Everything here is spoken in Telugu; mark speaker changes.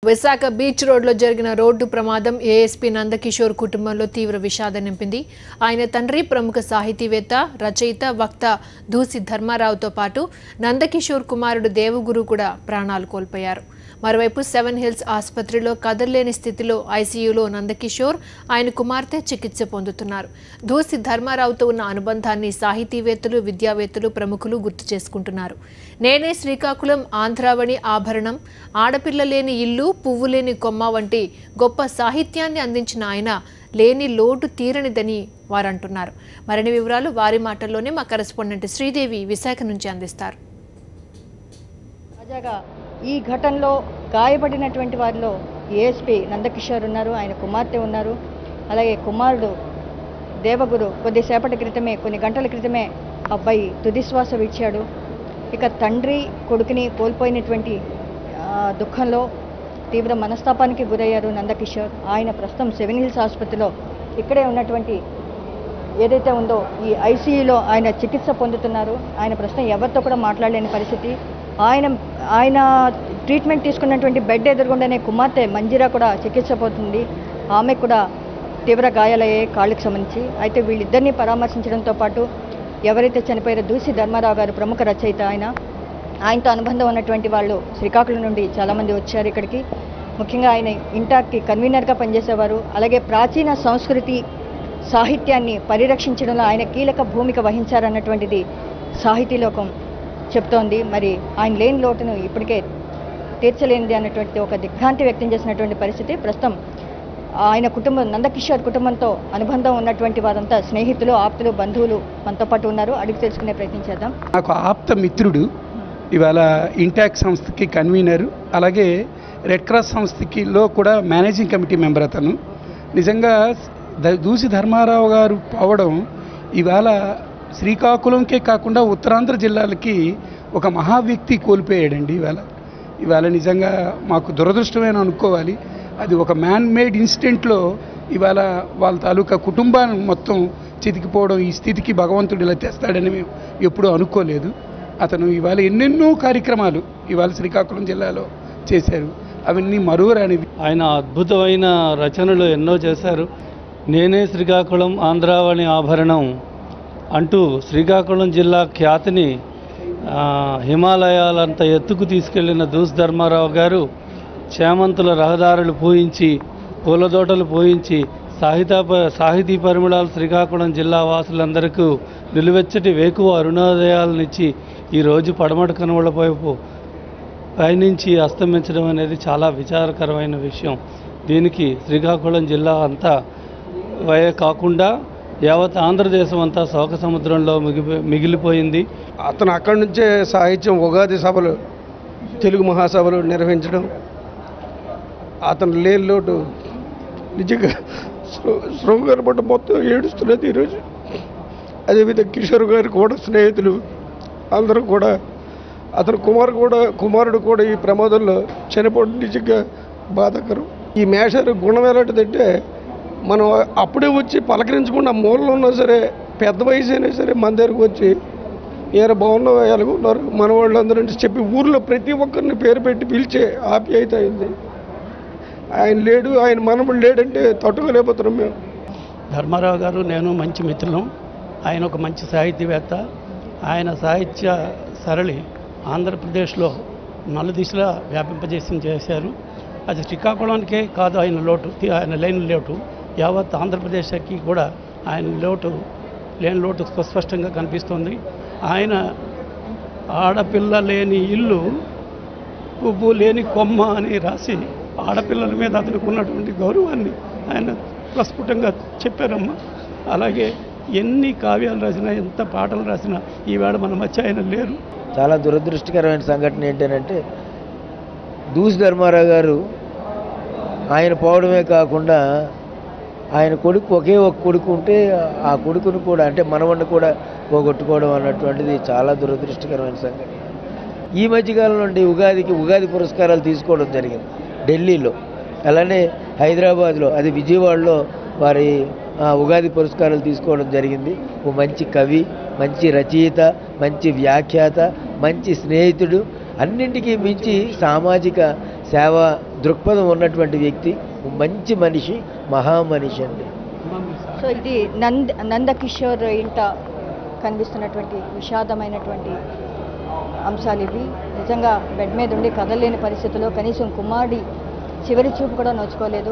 Speaker 1: విశాఖ బీచ్ రోడ్లో జరిగిన రోడ్డు ప్రమాదం ఏఎస్పీ నందకిషోర్ కుటుంబంలో తీవ్ర విషాదం నింపింది. ఆయన తండ్రి ప్రముఖ సాహితీవేత్త, రచయిత, వక్త దూసి ధర్మారావుతో పాటు నందకిషోర్ కుమారుడు దేవగురు కూడా ప్రాణాలు కోల్పోయారు. మరోవైపు సెవెన్ హిల్స్ ఆసుపత్రిలో కదలలేని స్థితిలో ఐసీయూలో నందకిషోర్, ఆయన కుమార్తె చికిత్స పొందుతున్నారు. దూసి ధర్మారావుతో ఉన్న అనుబంధాన్ని సాహితీవేత్తలు, విద్యావేత్తలు, ప్రముఖులు గుర్తు చేసుకుంటున్నారు. నేనే శ్రీకాకుళం, ఆంధ్రావళి ఆభరణం, ఆడపిల్ల లేని ఇల్లు, పువ్వు లేని కొమ్మ వంటి గొప్ప సాహిత్యాన్ని అందించిన ఆయన లేని లోటు తీరనిదని వారంటున్నారు. మరిన్ని వివరాలు వారి మాటల్లోనే మా కరెస్పాండెంట్ శ్రీదేవి విశాఖ నుంచి అందిస్తారు.
Speaker 2: తాజాగా ఈ ఘటనలో గాయపడినటువంటి వారిలో ఏఎస్పీ నందకిషోర్ ఉన్నారు, ఆయన కుమార్తె ఉన్నారు, అలాగే కుమారుడు దేవగురు కొన్ని గంటల క్రితమే అబ్బాయి తుదిశ్వాస విడిచాడు. ఇక తండ్రి కొడుకుని కోల్పోయినటువంటి దుఃఖంలో తీవ్ర మనస్తాపానికి గురయ్యారు నందకిషోర్. ఆయన ప్రస్తుతం సెవెన్ హిల్స్ ఆసుపత్రిలో ఇక్కడే ఉన్నటువంటి ఏదైతే ఉందో ఈ ఐసీయూలో ఆయన చికిత్స పొందుతున్నారు. ఆయన ప్రస్తుతం ఎవరితో కూడా మాట్లాడలేని పరిస్థితి. ఆయన ట్రీట్మెంట్ తీసుకున్నటువంటి బెడ్ ఎదురుగుండానే కుమార్తె మంజిరా కూడా చికిత్స పోతుంది. ఆమె కూడా తీవ్ర గాయాలయ్యే కాళ్ళకి సంబంధించి. అయితే వీళ్ళిద్దరినీ పరామర్శించడంతో పాటు ఎవరైతే చనిపోయారో దూసి ధర్మారావు గారు ప్రముఖ రచయిత, ఆయనతో అనుబంధం ఉన్నటువంటి వాళ్ళు శ్రీకాకుళం నుండి చాలామంది వచ్చారు ఇక్కడికి. ముఖ్యంగా ఆయన ఇంటాక్కి కన్వీనర్గా పనిచేసేవారు. అలాగే ప్రాచీన సంస్కృతి సాహిత్యాన్ని పరిరక్షించడంలో ఆయన కీలక భూమిక వహించారన్నటువంటిది సాహితీలోకం చెప్తోంది. మరి ఆయన లేని లోటును ఇప్పటికే తీర్చలేనిది అన్నటువంటి ఒక దిగ్భ్రాంతి వ్యక్తం చేసినటువంటి పరిస్థితి. ప్రస్తుతం ఆయన కుటుంబం, నందకిషోర్ కుటుంబంతో అనుబంధం ఉన్నటువంటి వారంతా స్నేహితులు, ఆప్తులు, బంధువులు మనతో పాటు ఉన్నారు. అడిగి తెలుసుకునే ప్రయత్నం చేద్దాం.
Speaker 3: నాకు ఆప్త మిత్రుడు, ఇవాళ ఇంటాక్ సంస్థకి కన్వీనరు, అలాగే రెడ్ క్రాస్ సంస్థకిలో కూడా మేనేజింగ్ కమిటీ మెంబర్. అతను నిజంగా దూసి ధర్మారావు గారు పోవడం ఇవాళ శ్రీకాకుళంకే కాకుండా ఉత్తరాంధ్ర జిల్లాలకి ఒక మహా వ్యక్తి కోల్పోయాడండి. ఇవాళ నిజంగా మాకు దురదృష్టమైన అనుకోవాలి. అది ఒక మ్యాన్ మేడ్ ఇన్సిడెంట్లో ఇవాళ వాళ్ళ తాలూకా కుటుంబాన్ని మొత్తం చితికిపోవడం, ఈ స్థితికి భగవంతుడు ఇలా తెస్తాడని మేము ఎప్పుడూ అనుకోలేదు. అతను ఇవాళ ఎన్నెన్నో కార్యక్రమాలు ఇవాళ శ్రీకాకుళం జిల్లాలో చేశారు. అవన్నీ మరువరానివి.
Speaker 4: ఆయన అద్భుతమైన రచనలు ఎన్నో చేశారు. నేనే శ్రీకాకుళం, ఆంధ్రావళి ఆభరణం అంటూ శ్రీకాకుళం జిల్లా ఖ్యాతిని హిమాలయాలంత ఎత్తుకు తీసుకెళ్లిన దూసి ధర్మారావు గారు చేమంతుల రహదారులు పూయించి, పూలతోటలు పూయించి, సాహితీ పరిమళాలు శ్రీకాకుళం జిల్లా వాసులందరికీ నిలువెచ్చటి వేకువ అరుణోదయాలనిచ్చి ఈరోజు పడమటి కనుమల వైపు పయనించి అస్తమించడం అనేది చాలా విచారకరమైన విషయం. దీనికి శ్రీకాకుళం జిల్లా అంతా కాకుండా యావత్ ఆంధ్రదేశం అంతా శోక సముద్రంలో మిగిలిపోయింది.
Speaker 5: అతను అక్కడి నుంచే సాహిత్యం, ఉగాది సభలు, తెలుగు మహాసభలు నిర్వహించడం, అతను లేని లోటు నిజంగా శృంగారపడ్డ మొత్తం ఏడుస్తున్నది ఈరోజు. అదేవిధంగా కిషోర్ గారు కూడా స్నేహితులు అందరూ కూడా, అతని కుమారుడు కూడా ఈ ప్రమాదంలో చనిపోవడం నిజంగా బాధాకరం. ఈ మేషారు గుణం ఎలాంటిదంటే, మనం అప్పుడే వచ్చి పలకరించకుండా మూలలో ఉన్నా సరే, పెద్ద వయసు అయినా సరే మన దగ్గరకు వచ్చి ఏరా బాగున్నావు, ఎలాగున్నారు మన వాళ్ళందరూ అని చెప్పి ఊర్లో ప్రతి ఒక్కరిని పేరు పెట్టి పిలిచే ఆప్యాయత అయింది. ఆయన లేడు, ఆయన మనముడు లేడంటే తట్టుకోలేకపోతున్నాం మేము.
Speaker 4: ధర్మారావు గారు నేను మంచి మిత్రులం. ఆయన ఒక మంచి సాహితీవేత్త. ఆయన సాహిత్య సరళి ఆంధ్రప్రదేశ్లో నలుదిశలా చేశారు. అది శ్రీకాకుళానికే కాదు ఆయన లేని లోటు యావత్ ఆంధ్రప్రదేశ్కి కూడా ఆయన లేని లోటు స్పష్టంగా కనిపిస్తుంది. ఆయన ఆడపిల్ల లేని ఇల్లు, పువ్వు లేని కొమ్మ అని రాసి ఆడపిల్లల మీద అతనికి ఉన్నటువంటి గౌరవాన్ని ఆయన ప్రస్ఫుటంగా చెప్పారమ్మా. అలాగే ఎన్ని కావ్యాలు రాసినా, ఎంత పాటలు రాసినా ఈవేళ మన మధ్య ఆయన లేరు.
Speaker 6: చాలా దురదృష్టకరమైన సంఘటన ఏంటంటే, దూసి ధర్మారావు గారు ఆయన పోవడమే కాకుండా ఆయన కొడుకు ఒకే ఒక కొడుకు ఉంటే ఆ కొడుకును కూడా, అంటే మనవడిని కూడా పోగొట్టుకోవడం అన్నటువంటిది చాలా దురదృష్టకరమైన సంఘటన. ఈ మధ్యకాలం నుండి ఉగాది పురస్కారాలు తీసుకోవడం జరిగింది ఢిల్లీలో, అలానే హైదరాబాద్లో, అది విజయవాడలో వారి ఉగాది పురస్కారాలు తీసుకోవడం జరిగింది. ఓ మంచి కవి, మంచి రచయిత, మంచి వ్యాఖ్యాత, మంచి స్నేహితుడు, అన్నింటికీ మించి సామాజిక సేవ దృక్పథం ఉన్నటువంటి వ్యక్తి, మంచి మనిషి, మహామనిషి అండి.
Speaker 2: సో ఇది నందకిషోర్ ఇంట కనిపిస్తున్నటువంటి విషాదమైనటువంటి అంశాలు ఇవి. నిజంగా బెడ్ మీద ఉండి కదలలేని పరిస్థితుల్లో కనీసం కుమారుడి చివరి చూపు కూడా నోచుకోలేదు.